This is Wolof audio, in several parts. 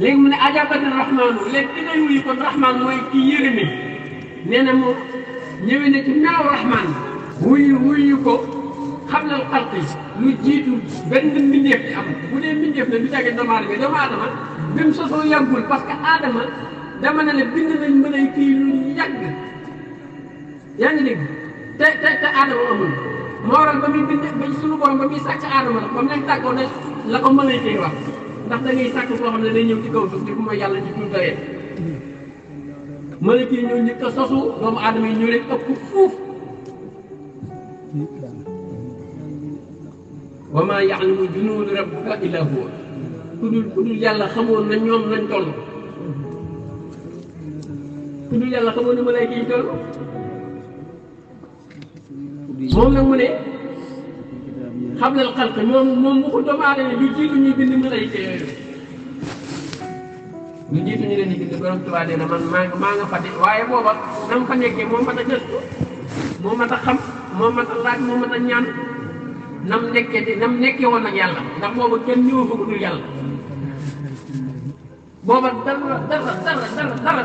léegi mu ne ajabani rahmaanu léegi ki ngay wuyu kon rahmaan mooy kii yërëme nee na moom ñëwee na ci naaw rahmaan wuyu ko xam na xalq yi lu jiitu benn mbindeef di am bu dee mbindeef na du jage doomu aadama bi mu sosoo yàggul parce que aadama dama ne la bind nañ mën ay kii lu yàgg yaa ngi dégg te aadama amul moo waral ba muy bind ba suñu borom ba muy sàkk aadama la ba mu leen tàggoo ne la ko mën ay kii wax ndax da ngay sàkk boo xam ne day ñëw ci kaw suuf di ko mooy yàlla ci tuur dayee mën a kii ñoo njëkk a sosu doomu aadama yi ñoo leen ëpp fuuf wa maa ya'lamu junuuda rabbika illaa huwa ku dul yàlla xamoon na ñoom nañ toll ku dul yàlla xamoon na malaayka yi toll moom nag mu ne xablal xalq moom bu ko doomu aadama lu jiitu ñuy bind malaayka yooyu lu jiitu ñu leen di bind borom Tuubaa nee na man maa nga fa de waaye booba na mu fa nekkee moo mat a gëstu moo mat a xam moo mat a laaj moo mat a ñaan nam nekkee woon ak yàlla ndax booba kenn ñëw fa ko dul yàlla booba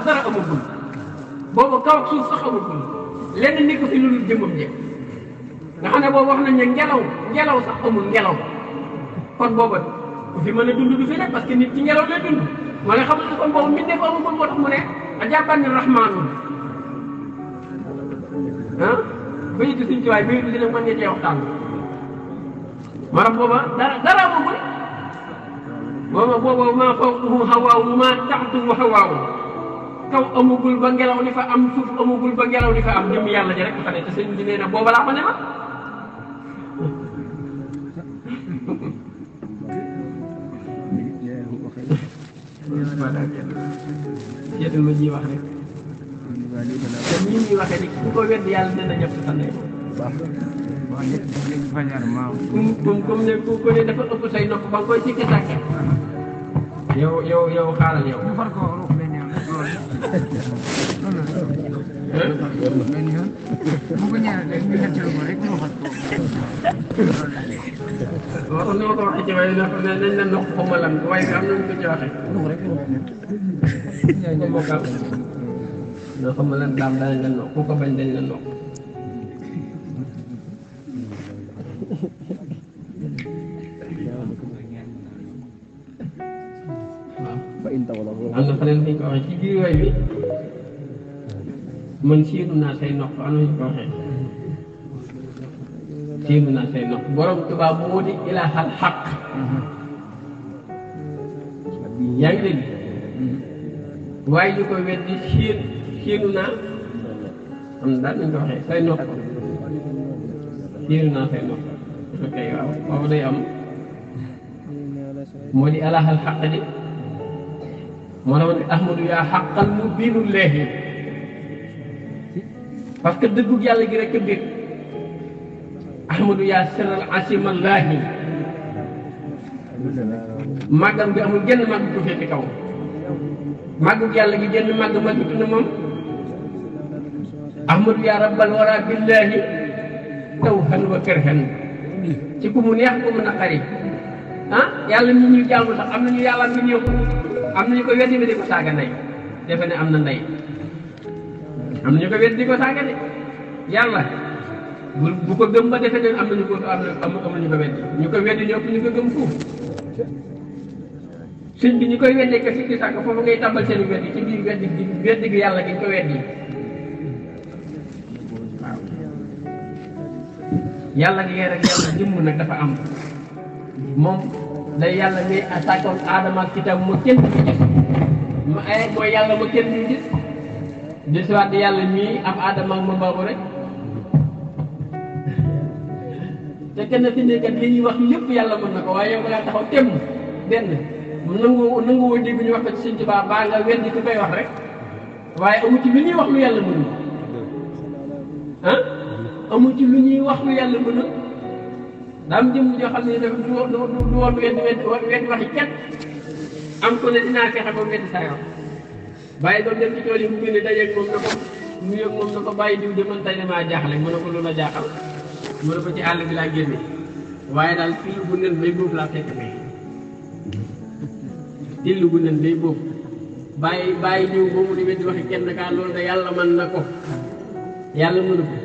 dara amagul booba kaw ak suuf sax amagul lenn nekk fi lu dul jëmmam jëkk nga xam ne boobu wax nañ ne ngelaw sax amul ngelaw kon booba ku fi mën a dund du fi nekk parce que nit ci ngelaw lay dund moo ne xam ne kon boobu mi def amagul moo tax mu ne ajabani rahmaanu bayitu suñ ci waay bayitu dina mën nga cee waxtaan maanaam booba dara amagul booba maa fawqahu hawaahu maa taxtuhu hawaahu kaw amagul ba ngelaw li fa am suuf amagul ba ngelaw li fa am jëm yàlla ji rek fa ne te sëñ bi nee na booba laa ko ne ma seetal ma ñuy wax rek te ñii ñuy waxee ni ku ko wedd yàlla dina ñëpp sa ndey comme ne ku ko ne dafa ëpp say nopp ba nga koy sikki sàkke yow xaaral yow waaw ni ma ko waxee ci waaye nañ la noq xaw ma lan waaye bi am nañu ko ci waxee ko mokkal no xaw ma lan daam danañ la noq ku ko bañ dañ la noq am na feneen fi ñu ko waxee ci biir way bi man siiru naa say nopp am na ñu ko waxee siiru naa say nopp borom Tuubaa moo di ilaahal xaq yaa ngi dégg waaye ñu ko weddi siiru naa am na daal nañ ko waxee say nopp siiru naa say nopp ok waaw boobu day am moo di ilaahal xaq di moo tax ne Ahmadu yaa xaqal mu biinu leexi parce que dëggug yàlla gi rek a biir Ahmadu yaa sirral asimallaahi màggam gi amul genn màgg ko féete kaw màggug yàlla gi genn màgg màgg na moom Ahmadu yaa rabbal wara billaahi tawhan wa kërhan ci ku mu neex ku mu naqari yàlla mi ñu jaamu sax am nañu yàlla mi ñëw am nañu ko weddi di ko saaga ndey defe ne am na ndey am nañu ko weddi di ko saaga de yàlla bu ko gëm ba defe ne am nañu ko amuñu ko weddi ñu ko weddi ñëpp ñu ko gëm fuuf sëñ bi ñu koy weddee ko sikki sàkk foofu ngay tàmbal seen weddi ci biir weddi gi yàlla gi ñu ko weddi waaw yàlla gi rek yàlla jëmm nag dafa am moom day yàlla ngay sàkkoon aadama ak kitab ma kenn du gis ma ay mooy yàlla ma kenn du gis di siwaat yàlla ñii am aadama ak ma baabu rek te kenn fi nekkat li ñuy wax lépp yàlla mën na ko waaye yow nga taxaw temm benn nanguwoo dégg ñu wax ko ci Sëñ Tuubaa baa nga weddi ku koy wax rek waaye amu ci lu ñuy wax lu yàlla mënul amu ci lu ñuy wax lu yàlla mënul daa am jëmm joo xam ne du woon weddi waxi kenn am ko ne dinaa fexe ba weddi saa wax bàyyi doon dem ci tool yi mu génne dajeeg moom na ko mu yëg moom na ko bàyyi diw de man tey damaa jaaxle mu ne ko lu la jaaxal mu ne ko ci àll bi laa génne waaye daal fii bu nen bay boobu laa fekk may till gu nen day boobu bàyyi diw ba mu demee di waxe kenn kaa loolu de yàlla mën na ko yàlla mënu ko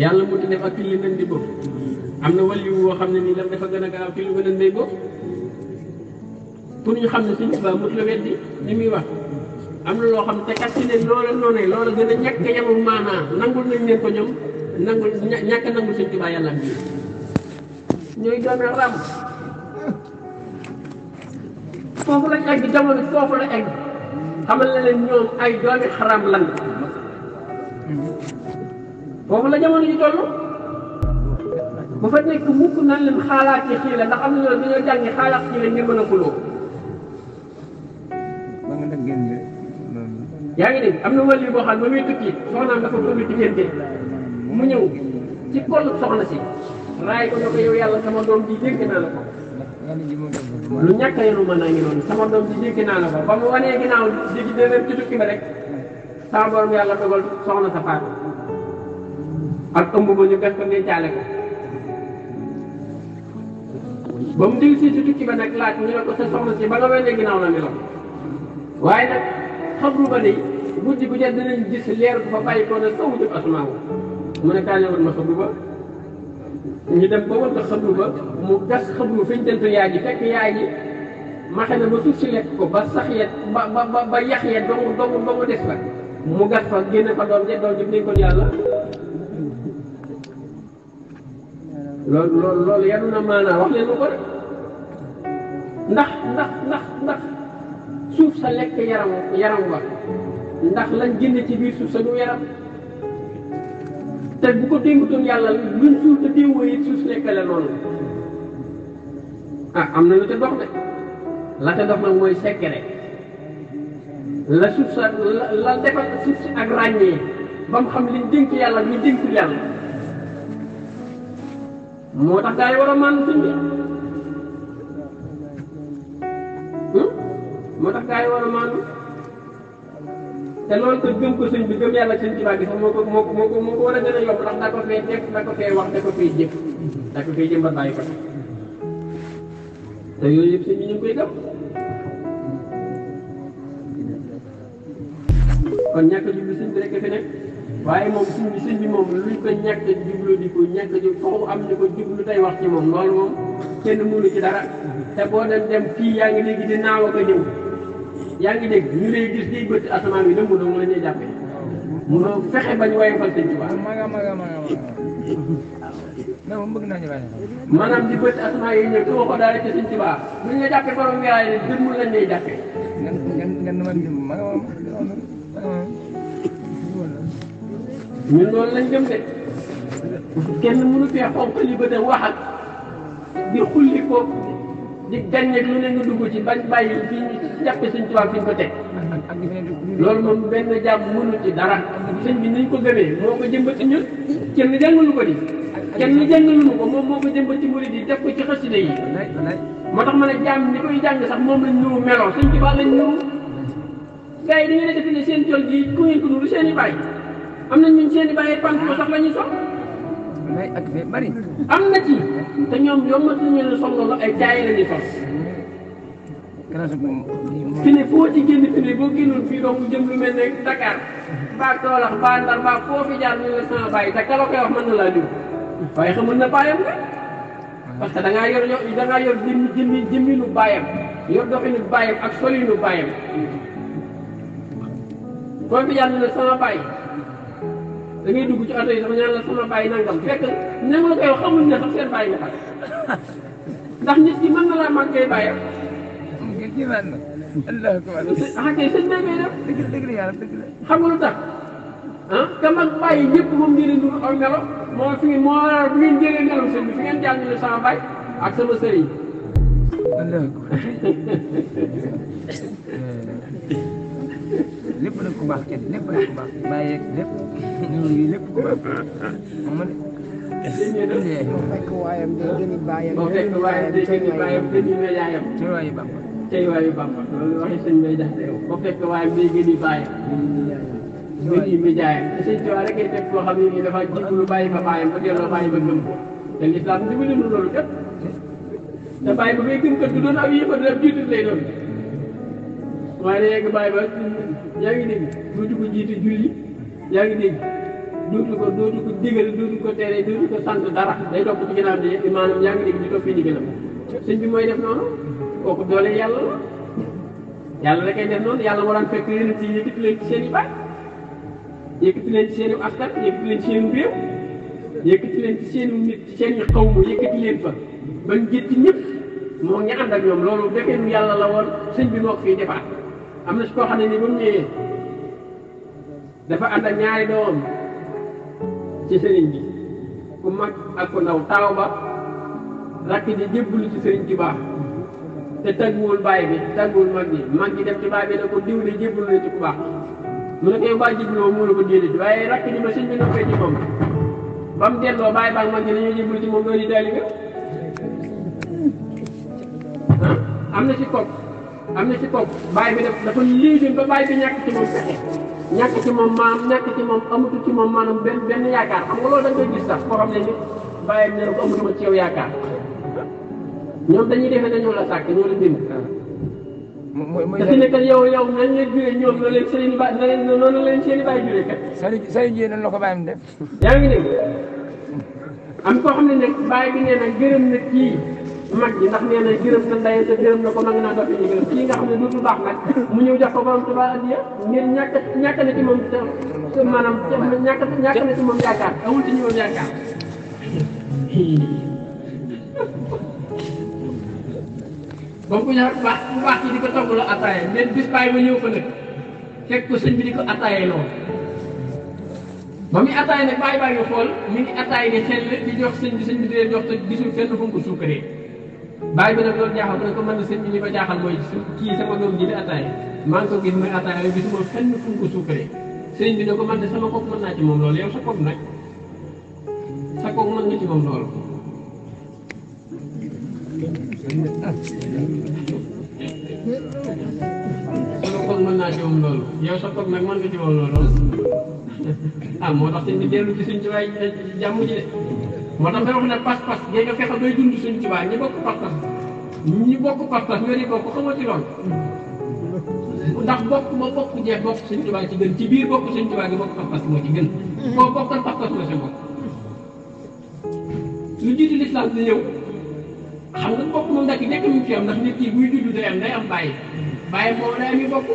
yàlla mu ti def ak till nen di boobu am na wàllu woo xam ne nii lam dafa gën a gaaw till gu nen day boobu pour ñu xam ne Sëñ Tuubaa mut la weddi li muy wax am na loo xam ne te kat ci ne loola noonu loola gën a ñàkk yamul maanaa nangul nañ leen ko ñoom nangul ñàkk nangul Sëñ Tuubaa yàlla am bii ñooy doon ram foofu la egg jamono foofu la egg xamal na leen ñoom ay doomi xaram lan foofu la jamono ji toll bu fa nekk mukk nan leen xaalaat ci xii la ndax am na ñoo dañoo jàngi xaalaat xii la ngir mën a xuloo yaa ngi dégg am na wàll yi boo xam ne ba muy tukki soxnaam dafa bëgg diggante mu ñëw ci kollu soxna si raay ko ne ko yow yàlla sama doom ji dégg naa la ko lu ñàkk yenu mën naa ngi noonu sama doom ji dégg naa la ko ba mu wanee ginnaaw dégg déedéet ci tukki ba rek sama borom yàlla dogal soxna sa faatu ak ëmb ba ñu gas ko dencaale ko ba mu dégg si tukki ba nag laaj ñu ne ko sa soxna si ba nga wanee ginnaaw la meloon waaye nag xabru ba de guddi gu jot dinañ gis leer bu fa bàyyi ko ne kaw jëm asamaan mu ne kaa ñëwoon ma xabru ba ñu dem ba war ko xabru ba mu gas xabru fi ñu dent yaay ji fekk yaay ji maxe na ba suuf si lekk ko ba sax yet ba yax yet ba mu des fa mu gas fa génne fa doom ji dénkoon yàlla loolu yanu na maanaa wax leen lu ko rek ndax suuf sa lekk yaram wa ndax lañ génne ci biir suuf sa du yaram te bu ko dénkutoon yàlla luñ suuf te déwoo it suuf si lekkale noonu ah am na lu te dox de la te dox nag mooy secret la suuf sa la defal suuf si ak ràññee ba mu xam liñ dénk yàlla ñu dénkul yàlla moo tax gaa yi war a maan sëñ bi moo tax gaa yi war a maandu te loolu que gëm ko sëñ bi gëm yàlla sëñ Tuubaa gi sax moo ko war a gën a yomb ndax da ko fee def da ko fee wax da ko fee jëf da ko fee jëmbat bàyyi ko te yooyu yëpp sëñ bi ñu ngi koy gëm kon ñàkk a jublu sëñ bi rek fi nekk waaye moom sëñ bi moom luñ ko ñàkk a jublu di ko ñàkk a jublu foofu am ni ko jublu tey wax ci moom loolu moom kenn mënu ci dara te boo dem fii yaa ngi léegi di naaw ak a ñëw yaa ngi dégg ñu lay gis di bëtt asamaan bi lëmb dong la ñuy jàppee munoo fexe bañ woyofal Sëñ Tuubaa maanaam di bëtt asamaan yi ñëw ko daal ci Sëñ Tuubaa bu ñu la jàppee borom ngelaay ne jëmmul lañ lay jàppee ñun loolu lañ gëm de kenn mënu fee xonq li bët a wax ak di xulli ko di gànneeg lu ne nga dugg ci bañ bàyyi fii ñu jàppe Sëñ Tuubaa fi ñu ko teg loolu moom benn jàmm mënu ci dara sëñ bi niñ ko gëmee moo ko jëmbat ci ñun kenn jàngalu ko di kenn jàngalu ko moom moo ko jëmbat ci murid yi def ko ci xasida yi moo tax ma ne jàmm ni koy jàng sax moom lañ nuru meloo Sëñ Tuubaa lañ nuru gars yi dañu ne defe ne seen tool ji ku ngeen ko nuru seen i bàyyi am na ñun seen i bàyyi pant ko sax la ñuy sol bari am na ci te ñoom yombatu ñu ne sol loolu ay jaay la ñuy sol fi ne foo ci génn fi ne boo génnoon fii donc jëm lu mel ne Dakar mbaa Kaolack mbaa Ndar mbaa foo fi jaar ñu la sama bàyyi te kala koy wax mën na laa diw waaye xamul na bàyyam nga parce que da ngaa yor jëmmi lu bàyyam yor doxinu bàyyam ak solinu bàyyam foo fi jaar ñu la sama bàyyi da ngay dugg ci oto yi sama ñaan la sama bàyyi nangam fekk ña nga la koy wax xamuñ ne sax seen bàyyi nga xam ndax nit ki mën na laa màgg ngay bàyyam. ah kay sëñ bi ngay def. dëgg la yàlla dëgg la. xam nga lu tax ah ka mag bàyyi ñëpp moom ngeen di nuru aw melo moo fi moo waral bu ngeen jëlee melo sëñ bi fi ngeen jàng ne sama bàyyi ak sama sëriñ. lépp nag ku baax kenn lépp nag ku baax bàyyi lépp ñooñu lépp ku baax moom la. moo fekk waayam day gën a bàyyam. moo fekk waayam day gën a bàyyam gën a yaayam. tey waayu Bamba. tey waayu Bamba loolu waxi sëñ Bay Jaxate yow. moo fekk waayam day gën a bàyyam. gën a jaayam te sëñ Tuubaa rek ngay fekk koo xam ne nii dafa jiblu bàyyi fa bàyyam ba delloo bàyyi ba gëm ko te lislaam dimbali nu loolu kat te bàyyi ba ngay gëm kat du doon ab yëfat ab jiitu lay doon waaye da yegg bàyyi ba yaa ngi dégg dootu ko jiite julli yaa ngi dégg dootu ko digal dootu ko tere dootu ko sant dara day topp ci ginnaaw di maanaam yaa ngi dégg di toppee ndigalam sëñ bi mooy def noonu kooku doole yàlla la yàlla da koy def noonu yàlla moo daan fekk yéen ci yëkkati leen ci seen i baay yëkkati leen ci seen i askan yëkkati leen ci seen i réew yëkkati leen ci seen i nit ci seen i xaw ma yëkkati leen fa bañ jëtti ñëpp moo ngi ànd ak ñoom loolu defee nu yàlla la woon sëñ bi moo ko fiy defaat am na si koo xam ne ni ba mu ñëwee dafa ànd ak ñaari doom ci sëriñ bi ku mag ak ku ndaw taaw ba rakk ji jébbalu ci sëriñ Tuubaa te tàgguwul baay bi tàgguwul mag ji dem ci baay bi ne ko diw de jébbalu na ci ku baax mu ne ko yow baa jébbaloo mu ne ko déedéet waaye rakk ji ma sëñ bi noppee ci moom ba mu delloo baay baag mag ji dañoo jébbalu ci moom loolu yi daali am na ci kopp baay bi dafa liggéey ba baay bi ñàkk ci moom pexe ñàkk ci moom maam ñàkk ci moom amatu ci moom maanaam benn yaakaar xam nga loolu da nga koy gis sax koo xam ne ni bàyyam ne ko amatuma ci yow yaakaar ñoom dañuy defee dañoo la sàkk ñoo la bind te fi nekkal yow nañ leen juree ñoom noonu leen seen i ba noonu leen seen i bàyyi juree kat Saliou Dieng noonu la ko bàyyam def yaa ngi dégg am koo xam ne nag bàyyi bi nee na gërëm na kii mag ji ndax nee na gërëm na ndeyam te gërëm na ko nangu naa doon ñu gërëm kii nga xam ne dootul baax nag mu ñëw jox ko borom Tuubaa addiya ngir ñàkk na ci moom maanaam ñàkk na ci moom yaakaar amul ci ñoom yaakaar ba mu ko ñaar bu baax ci di ko togg la attaaye leen bis bàyyi ba ñëw ko nag fekk ko sëñ bi di ko attaaye lool ba muy attaaye nag bàyyi baa ngi xool mi ngi attaaye ne xel di jox sëñ bi di leen jox te gisul fenn fu mu ko suukaree bàyyi bi nag loolu jaaxal ko ne ko mën na sëñ bi li ma jaaxal mooy kii sama doom ji di attaaye maa ngi ko gis muy attaaye gisuma fenn fu mu ko suukaree sëñ bi ne ko man de sama kook mën naa ci moom loolu yow sa kook nag sa kook mën nga ci moom loolu sama kook mën naa ci moom loolu yow sa kook nag mën nga ci moom loolu ah moo tax sëñ bi dellu ci suñ ci waay jàmm ji de moo tax may wax ne pas-pas ngay nga fexe bay dund suñ ci waay ñi bokk pas-pas nga di bokk xamoo ci loolu ndax bokk jeex bokk suñ ci waay ci gën ci biir bokk suñ ci waay gi bokk pas-pas moo ci gën boo bokkal pas-pas la sa bokk lu jiitu lislaam di ñëw xam nga bokk moom ndax nekk mu fi am ndax nit ki buy judd day am bàyyi moom day am yi bokk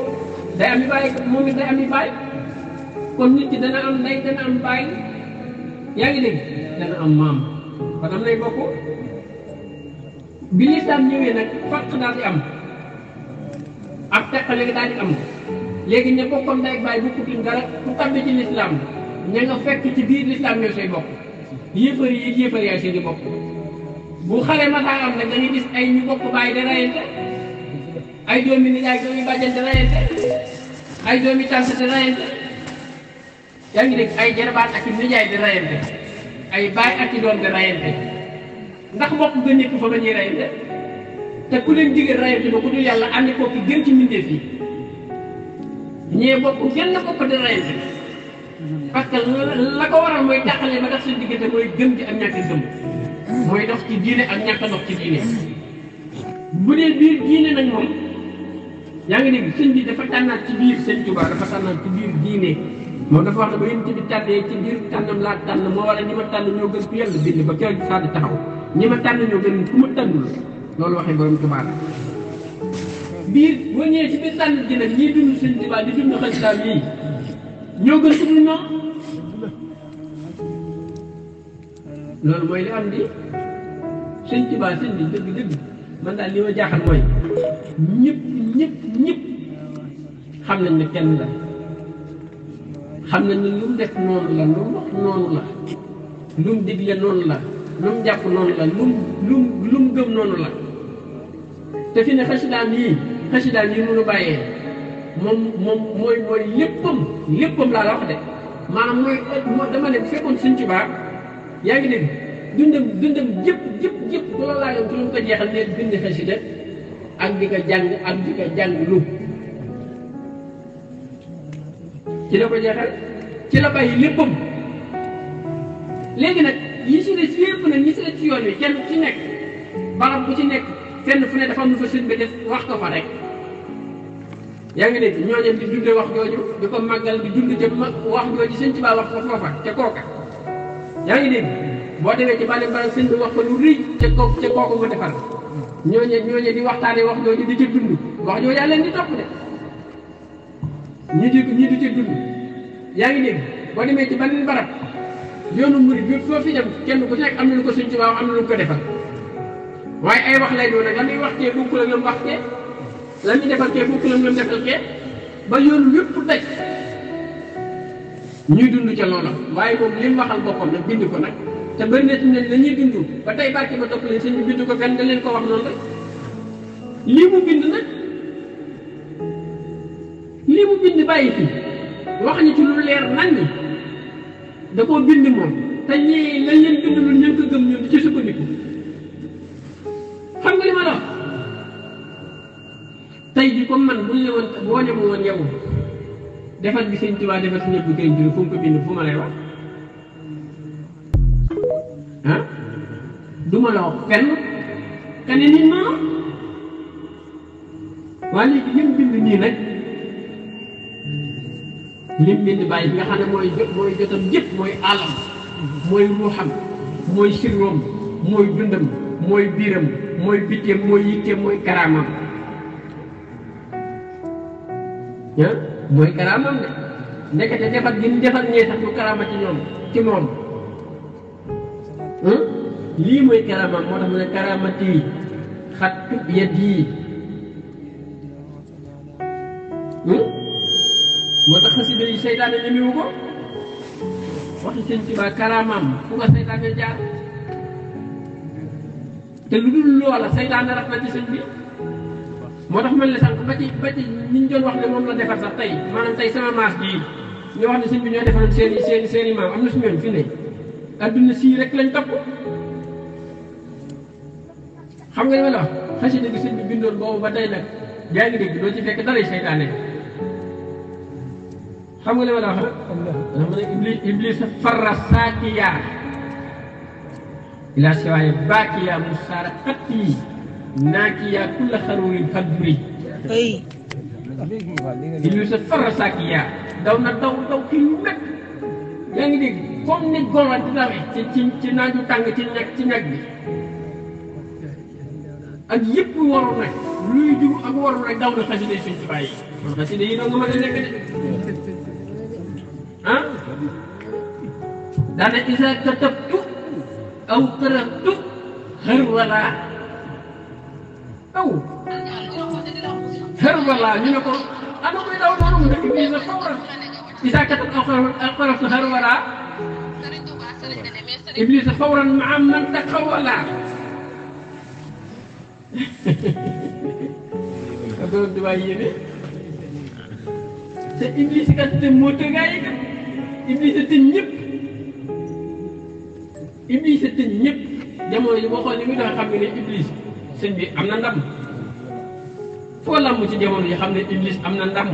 day am yi bàyyi moom it day am yi bàyyi kon nit ki dana am ndey dana am bàyyi yaa ngi dégg dana am maam kon am nay bokk bi lislaam ñëwee nag farq daal di am ak teqale daal di am léegi ña bokkoon ndey ak bàyyi bokkutuñ dara ku tabbi ci lislaam ña nga fekk ci biir lislaam ñoo say bokk yéefar yaay seen i bokk bu xale masaa am nag dañuy gis ay ñu bokk bàyyi di rayante ay doomi nijaay doomi bàjjan di rayante ay doomi tànt di rayante yaa ngi dégg ay jarbaat ak i nijaay di rayante ay baay ak i doom di rayante ndax mbokk nga nekk fa ba ñuy rayante te ku leen digal rayante ba ku dul yàlla àndi ko ki gën ci mbindeef yi ñee bokk genn bokk di rayante parce que la ko waral mooy tàqale ba tax seen diggante mooy gëm ci ak ñàkk gëm mooy dox ci diine ak ñàkk dox ci diine bu dee biir diine nag moom yaa ngi dégg sëñ bi dafa tànnaat ci biir sëñ Tuubaa dafa tànnaat ci biir diine moom dafa wax ne ba yéen ci bi tànnee ci biir tànnam laa tànn moo wala ñi ma tànn ñoo gën ku yàlla bind ba keroog saa di taxaw ñi ma tànn ñoo gën ku ma tànnul loolu waxee borom Tuubaa la biir boo ñëwee ci biir tànn ji nag ñii dund sëñ Tuubaa di dund xasidaam yii ñoo gën ku dul ñoom loolu mooy li am di sëñ Tuubaa sëñ bi dëgg man daal li ma jaaxal mooy ñëpp xam nañ ne kenn la xam nañ ne lu mu def noonu la lu mu wax noonu la lu mu digle noonu la lu mu jàpp noonu la lu mu gëm noonu la te fi ne xasidaam yii mënu bàyyee moom mooy léppam laa la wax de maanaam mooy dama ne bu fekkoon sëñ Tuubaa yaa ngi dégg dundam jëpp bu la laajoon ci lu mu ko jeexal ne bind xasida ak di ko jàng lu ci la ko jeexal ci la bàyyi léppam léegi nag yi si des yépp nag ñi si des ci yoon wi kenn ci nekk barab bu ci nekk fenn fu ne dafa am lu fa sëñ bi def wax ko fa rek yaa ngi dégg ñooñu di dundee wax jooju di ko màggal di dund ca wax jooju sëñ Tuubaa wax ko foofa ca kooka yaa ngi dégg boo demee ci bale bale sëñ bi wax ko lu rëy ca kooku mu defar ñooñu di waxtaanee wax jooju di ca dund wax jooju yaa leen di topp de ñi di ca dund yaa ngi dégg boo demee ci beneen barab yoonu murid bi foo fi dem kenn ku nekk am na lu ko sëñ Tuubaa am na lu ko defal waaye ay wax lay doon nag la muy wax kee bokkul ak la mu wax kee la muy defal kee bokkul ak la mu defal kee ba yoonu yëpp daj ñuy dund ca loola waaye moom li mu waxal boppam nag bind ko nag te bëri na ci ne la ñuy dund ba tey barke ba topp leen sëñ bi bind ko fenn da leen ko wax noonu rek lii mu bind nag lii mu bind bàyyi fi wax ñu ci lu leer nañ ni da koo bind moom te ñii lañ leen bind lu ñu ko gëm ñun di ci sukkandiku xam nga li ma la wax tey ji comme man buñ la woon boo ne ma woon yow defal bi sëñ Tuubaa defal si ñëpp kay jur fu mu ko bind fu ma lay wax ah du ma la wax fenn ka ne nit noonu waaye léegi lim bind nii nag lim bind bàyyi bi nga xam ne mooy jotam jëpp mooy alam mooy ruuxam mooy sirroom mooy dundam mooy biiram mooy bitteem mooy yitteem mooy karaamam ah mooy karaamam de ndekete defar gi ñu defar ñee sax lu karaama ci ñoom ci moom lii mooy karaamam moo tax mu ne karaamati xattu yadi moo tax xasida yi seytaane ñemewu ko waxi sëñ Tuubaa karaamam fu nga seytaane jaar te lu dul loola seytaane raf na ci sëñ bi moo tax man la sànq ba ci ñi ñu doon wax ne moom la defar sax tey maanaam tey sama maas bii ñu wax ne sëñ bi ñoo defaroon seen i maam am na su ñoom fi ne adduna sii rek lañ topp xam nga li ma la wax xasida gi sëñ bi bindoon boobu ba tey nag yaa ngi dégg doo ci fekk dara seytaane xam nga li ma la wax nag ma ne iblis farra saakiya ila siwaaya baakiya musaara xatti naakiya kulla xarurin fadri iblis farra saakiya daw na daw ki yu mekk yaa ngi dégg comme ni golo di dawee ci naaju tàng ci ñag bi ak yëpp waru nag luy jug ak waru nag daw na xasida yi suñ ci bàyyi xasida yi doo nga mën a nekk de ah daana isa katabtu aw qara'tu harwala ñu ne ko ana koy daw noonu mu ne iblis fawran isa katabtu aw qara'tu harwala iblis fawran maa man taxawala ka borom di waay yéene te iblis kat te moo tëggaa yi kat iblis a tëj ñëpp iblis a tëj ñëpp jamono yi boo xool ni muy doon xam nga ne iblis sëñ bi am na ndam foo lamb ci jamono yi xam ne iblis am na ndam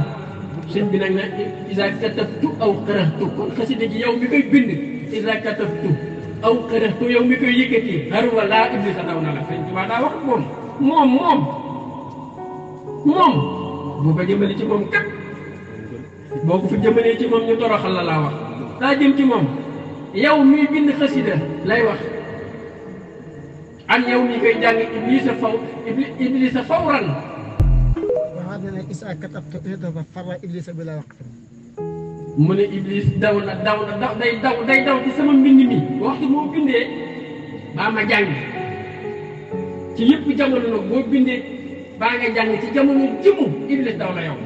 sëñ bi nag ne isa katabtu aw qara'tu kon xasida gi yow mi koy bind isa katabtu aw qara'tu yow mi koy yëkkati harwala iblis a daw na la sëñ Tuubaa daa wax moom boo ko jëmale ci moom kat boo ko fi jëmalee ci moom ñu toroxal la laa wax daa jëm ci moom yow miy bind xasida lay wax ak yow mi koy jàng iblisa fawran waxaat na ne isa katabtu dafa farra iblisa bi la wax mu ne iblis daw day daw ci sama mbind mi waxtu moo bindee baa ma jàng ci yëpp jamono nag boo bindee baa nga jàng ci jamono jimu iblis daw la yow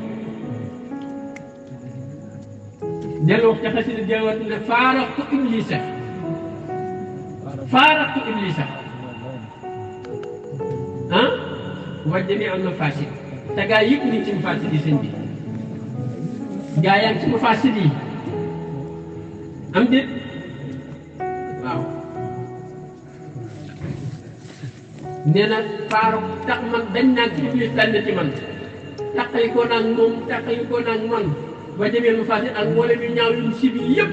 dellu wax ca xasida jawat ne faaraqtu iblisa ah wa jami al mafasid te gaa yëpp ni ci mafasid yi sëñ bi gaa yaa ngi ci mafasid yi am déet waaw nee na faaru tax man dañ naan ci iblis tànn ci man taqali ko naan man ba jëmee mu faasi ak mboolem yu ñaaw yu sib yi yëpp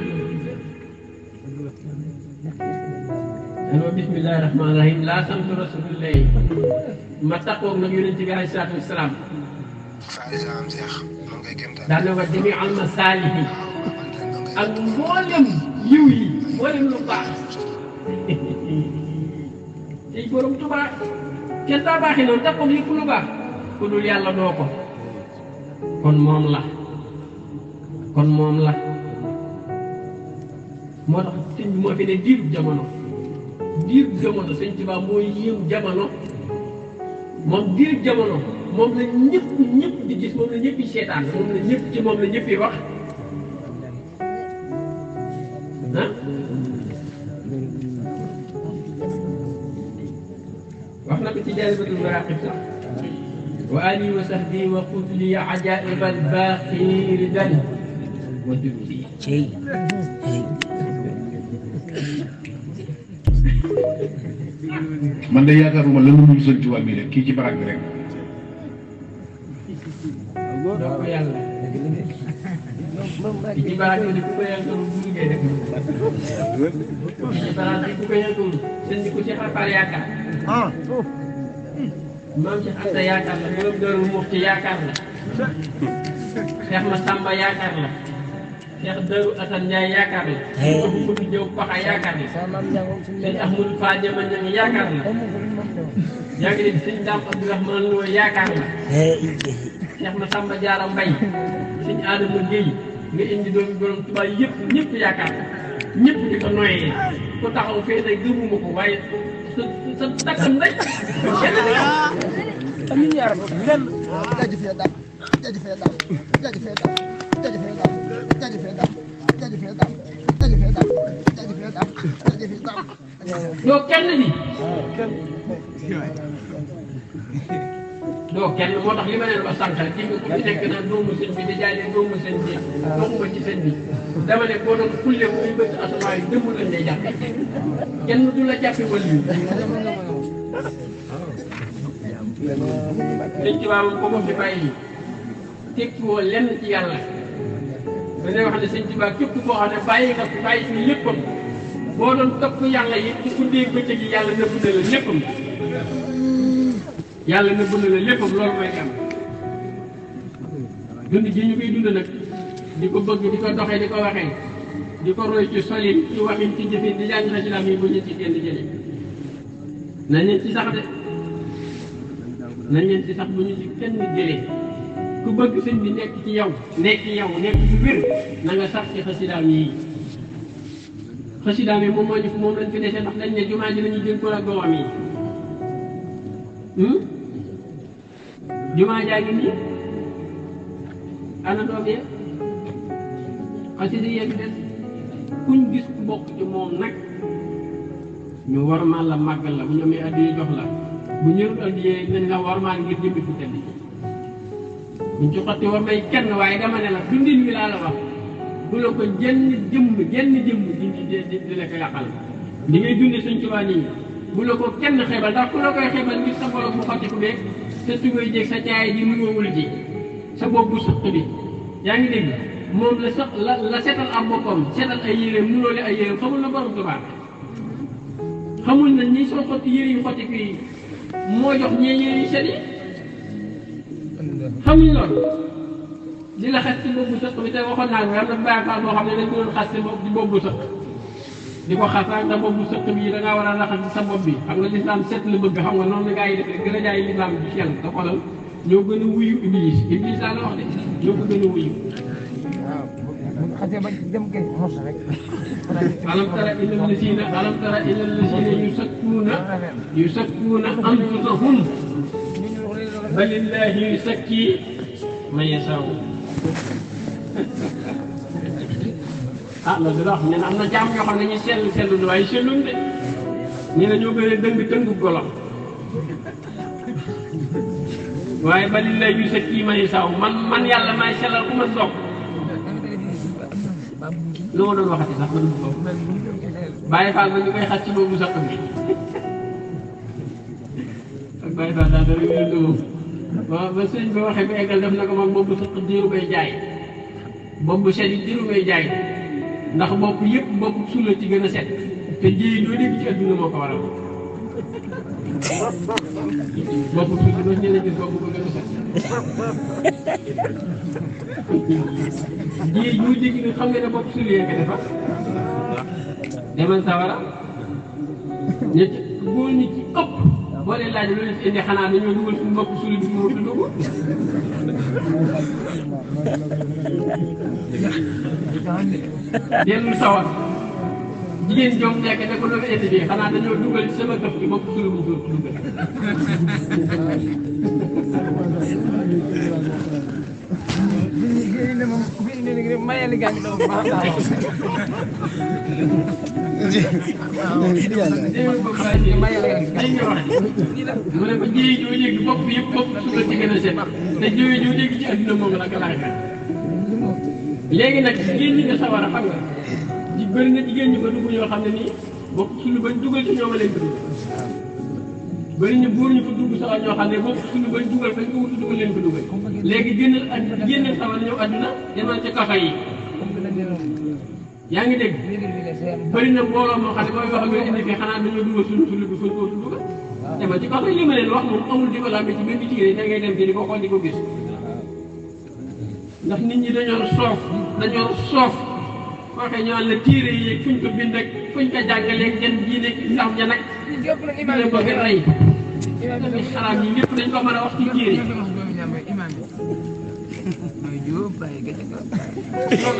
allo bismillahi rahmaani rahim laa sant rasulillahi ma taxoog nag yonent bi alayhi salaatu wasalaam daan na wa jami al masaalihi ak mboolem yiw yi mboolem lu baax tey borom Tuubaa kenn daa baaxee noonu taxoog lépp lu baax ku dul yàlla doo ko kon moom la moo tax sëñ bi moo fi ne diirub jamono sëñ Tuubaa mooy yéem jamono moom diirub jamono moom la ñëpp di gis moom la ñëpp di seetaan moom la ñëpp ci moom la ñëpp yi wax ah wax na ko ci Jaalibatul Maraaqib sax wa alihi wa sahbihi wa qultu li ajaa'ib al-baaqi ridan wa jubbi man de yaakaaruma lan la muy sëñ Tuubaa mi rek kii ci baraag bi rek. doo ko yàlla kii ci baraag bi ku ko yàlla bu liggéey rek kii ci baraag bi ku ko yàlla sëñ bi ku ci xaar yaakaar maam Cheikh Anta yaakaar la borom Daaru Muxti yaakaar la Cheikh Massamba yaakaar la Cheikh Darou Assane Ndiaye yaakaar la Ahmadou Diop Paxa yaakaar la sëñ Ahmadou Fadiama Niang yaakaar la yaa ngi dégg sëñ Dame Abdourahmane Lo yaakaar la Cheikh Massamba Diarra Mbaye sëñ Adama Guèye nga indi doomi borom Tuubaa yëpp ñëpp yaakaar la ñëpp di ko noyyee ku taxaw fee tey gëmuma ko waaye sa takkam rek amiin yaa rabbi lenn jaajëfee daal jaajëfee daal jaajëfee daal jaajëfee daal jaajëfee daal jaajëfee daal jaajëfee daal jaajëfee daal jaajëfee daal doo kenn di doo kenn moo tax li ma leen wax sànq rek kii nga ku ci nekk naan doomu sëñ bi di jaay ne doomu sëñ bi doxuma ci sëñ bi dama ne boo doon fulle muy bëtt asamaan yi dëmm lañ lay jàppe kenn du la jàppe wàll yi sëñ Tuubaa moom ko moom fi bàyyi tekki woo lenn ci yàlla dañuy wax ne sëñ Tuubaa képp koo xam ne bàyyi nga bàyyi fi léppam boo doon topp yàlla yi ci guddee bëccëg yi yàlla nëbb na la léppam yàlla nëbb na la léppam loolu mooy am dund gi ñu koy dund nag di ko bëgg di ko doxee di ko waxee di ko roy ci solin ci waxin ci jëfin di jàng xasidaam yi bu ñu ci kenn jëlee nañ leen ci sax de nañ leen ci sax bu ñu ci kenn jëlee ku bëgg sëñ bi nekk ci yow nekk ci wér na nga sax ci xasidaam yi xasidaam yi moom lañ fi dese ndax dañ ne jumaa ji lañuy jël ko ak doomam yi jumaa jaa ngi nii ana doom ya xasida yee des kuñ gis ku bokk ci moom nag ñu warmaal la màggal la bu ñu amee addiya jox la bu ñëwul addiyee nañ la warmaal ngir jëmmi fu tedd buñ ci xotti war may kenn waaye dama ne la dundin wi laa la wax du la ko jenn jëmm di la ko yàqal li ngay dundee Sëñ Tuubaa nii bu la ko kenn xeebal ndax ku la koy xeebal ngir sa borom bu xotti ku beeg sa tubay jéeg sa caay ji nuyoowul ji sa bopp bu sëq bi yaa ngi dégg moom la sax la seetal am boppam seetal ay yéreem nuróole ay yéreem xamul na borom Tuubaa xamul na ñi soo xotti yére yu xotti fii moo jox ñee yére yu set yi xamuñ loolu di la xas ci boobu sëq bi te waxoon naa ko am na Baay Faal boo xam ne dañ ko doon xas ci boobu sëq di ko xas ak da boobu sëq bi da ngaa war a raxas ci sa bopp bi xam nga lislaam set la bëgg xam nga noonu la gaa yi def rek gën a jaay lislaam bi xel te xoolal ñoo gën a wuyu iblis laa la wax de ñoo ko gën a wuyu xasee ba dem kay mos rek alam tara ila allazina yusakkuuna anfusahum balillahi yusakki man yashaa loolu da wax ne am na jaam yoo xam ne ñu sellu waaye selluñ de ñu ne ñoo gën a dëngu golo waaye balillahi yusakki man yashaa man yàlla maay sellal ku ma soog lu ma doon waxati sax ma dugg foofu Baye Fall ba ñu koy xas ci boobu sax bi ak Baye Fall daal dara yu moom ba sëñ ba waxee ba eggal def na ko moom boobu sax diiru bay jaay boobu set yi diiru bay jaay ndax bopp yëpp bopp suula ci gën a set te ji doo dégg ci adduna moo ko waral boobu tuuti ba ñu la gis boobu bëgg a defar ji ñu dégg ni xam nga ne bopp suul yee nga defar demal sawara ñi ci góor ñi ci ëpp boo leen laaj loolu ci indi xanaa dañoo dugal suñu bopp suul bi mu tudd ko dellu sawar jigéen jom nekk ne ko loolu indi bi xanaa dañoo dugal ci sama këf ci bopp suul bu ñu dugal mu ne ko jiw joo dégg bopp yëpp bopp suula ci gën a set te jiw joo dégg ci adduna moom la ko laaj léegi nag jigéen ñi nga sawar a xam nga ji bëri na jigéen ñi ko dugg ñoo xam ne nii bopp suulu bañ dugal ci ñoom a leen ko dugg bëri na góor ñu ko dugg sawar ñoo xam ne bopp suulu bañ dugal fañ ko wutu dugal leen ko dugal léegi génnal sawar ñëw adduna demal ca kafa yi yaa ngi dégg bëri na mbooloo moo xam ne booy wax nga indi fii xanaa dañoo dugal suñu suulu bi fañ ko wutu dugal demal ci kafa yi li ma leen wax moom amul di ko làmbe ci benn téere da ngay dem fii di ko xool di ko gis ndax nit ñi dañoo soof waxee ñu la téere yi fuñ ko bind ak fuñ ko jàngalee gën diine ndax ja nag ñu ko gën rey tamit xalaat yi lépp dañ ko mën a wax ci téere yi loolu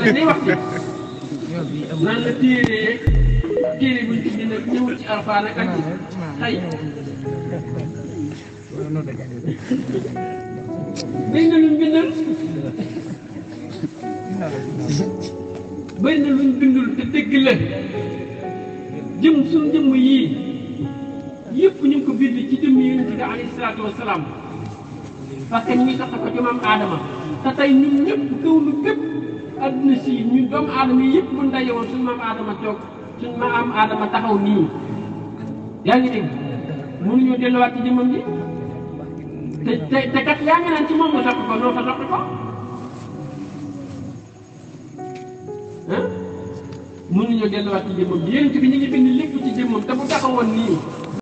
la ñuy wax ci naan la téere buñ ko bind ak ñëwul ci alxuraan ak ci xay bëri na luñ bindal bëri na luñ bindul te dëgg la suñ jëmm yii yëpp ñu ngi ko bind ci jëmm yonent bi alayhi salaatu wa salaam parce que ñu ngi tax ko ci maam Adama te tey ñun ñëpp kaw lu bépp adduna si ñun doomu aadama yi yëpp bu ñu daje woon suñu maam Adama toog suñu maam Adama taxaw nii yaa ngi dégg mënuñoo delluwaat ci jëmmam ji te kat yaa ngi naan ci moom nga soppi ko noo fa soppi ko mënuñoo delluwaat ci jëmmam ji yonent bi ñu ngi bind lépp ci jëmmam te bu taxawoon nii